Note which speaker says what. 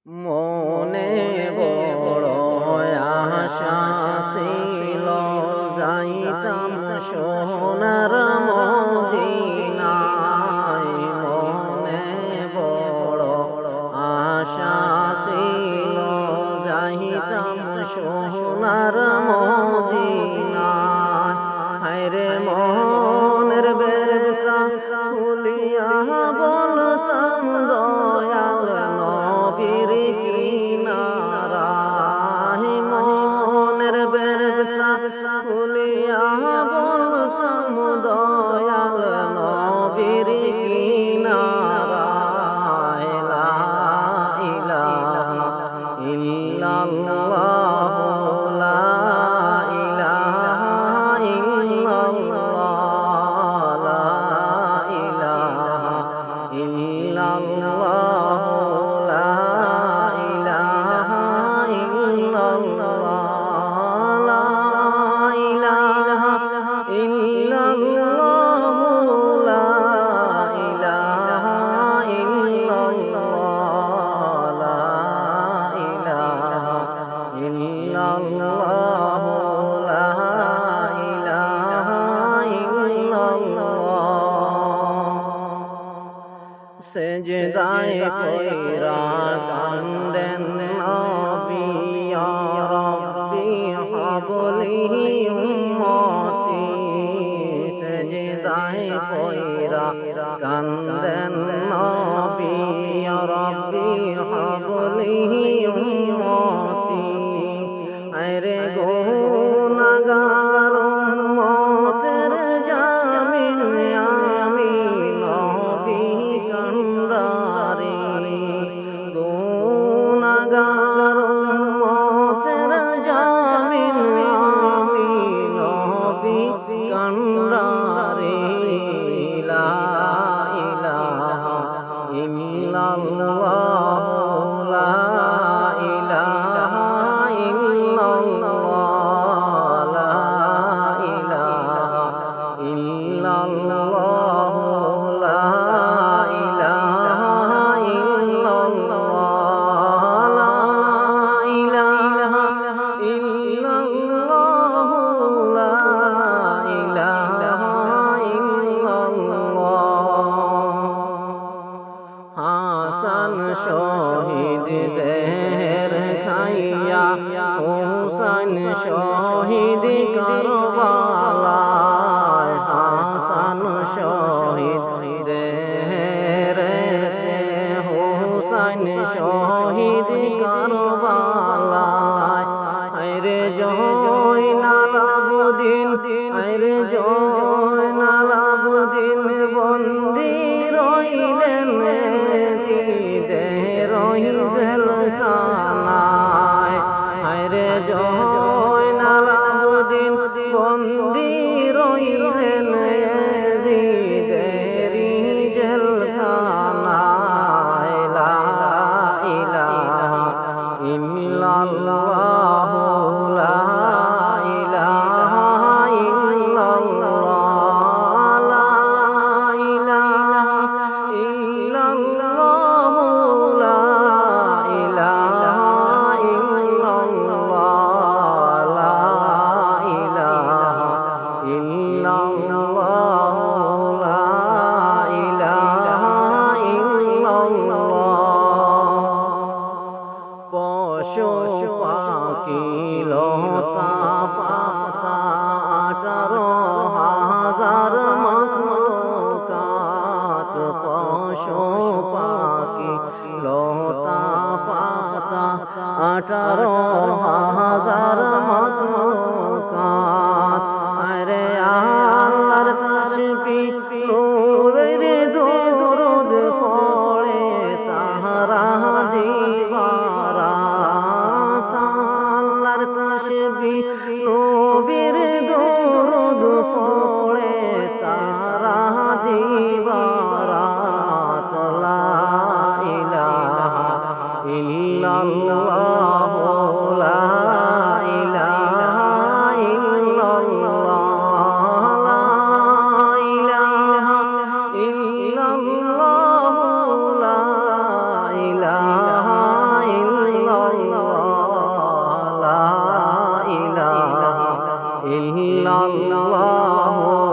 Speaker 1: মনে বড় আশা ছিল, যাইতাম সোনার মদিনায়। মনে বড় আশা ছিল, যাইতাম সোনার মদিনায়। হায়রে মনের বেড়া খুলিয়া বলতাম দয়াল নবীর কিনারায়। মনের বেড়া খুলিয়া বলতাম দয়াল নবীর কিনারায়। লা ইলাহা ইল্লাল্লাহ, লা ইলাহা ইল্লাল্লাহ, লা ইলাহা ইল্লাল্লাহ, লা ইলাহা ইল্লাল্লাহ, লা ইলাহা ইল্লাল্লাহ, লা ইলাহা ইল্লাল্লাহ, লা ইলাহা ইল্লাল্লাহ, লা ইলাহা ইল্লাল্লাহ। সেজদায় কইরা কান্দেন নবী, ইয়া রাব্বি হাবলি উম্মতি। সেজদায় কইরা কান্দেন নবী, ইয়া রাব্বি হাবলি উম্মতি। আরে গুনাহগার উম্মতের জামিন আমি নবী কান্ডারি। গুনাহগার উম্মতের জামিন আমি নবী কান্ডারি। লা ইলাহা ইল্লাল্লাহ, লা ইলাহা ইল্লাল্লাহ, লা ইলাহা ইল্লাল্লাহ, লা ইলাহা ইল্লাল্লাহ, লা ইলাহা ইল্লাল্লাহ, লা ইলাহা ইল্লাল্লাহ। হাসান শহীদ জেহের খাইয়া, হুসাইন শহীদ কারবালায়। হাসান শহীদ জেহের, হুসাইন শহীদ কারবালায়। আরে জয়নাল আবদিন, আরে জয়নাল আবদিন বন্দী রইলেন রহিল জেলখানায়। আরে জয়নাল আবদিন বন্দী রইলেন জিদেরি জেলখানায়। লা ইলাহা ইল্লাল্লাহ, লা ইলাহা ইল্লাল্লাহ, লা ইলাহা ইল্লাল্লাহ, লা ইলাহা ইল্লাল্লাহ, লা ইলাহা ইল্লাল্লাহ, লা ইলাহা ইল্লাল্লাহ। পশু পাখি লতা পাতা 18,000 মাখলুকাত। পশু পাখি লতা পাতা 18,000 মাখলুকাত। আরে আল্লাহর তাসবিহ নূরের দরুদ পড়ে তাহারা দিবারাত। আল্লাহর তাসবিহ নবীর দরুদ পড়ে তাহারা দিবারাত। লা ইলাহা ইল্লাল্লাহ, লা ইলাহা ইল্লাল্লাহ, ইল্লাল্লাহু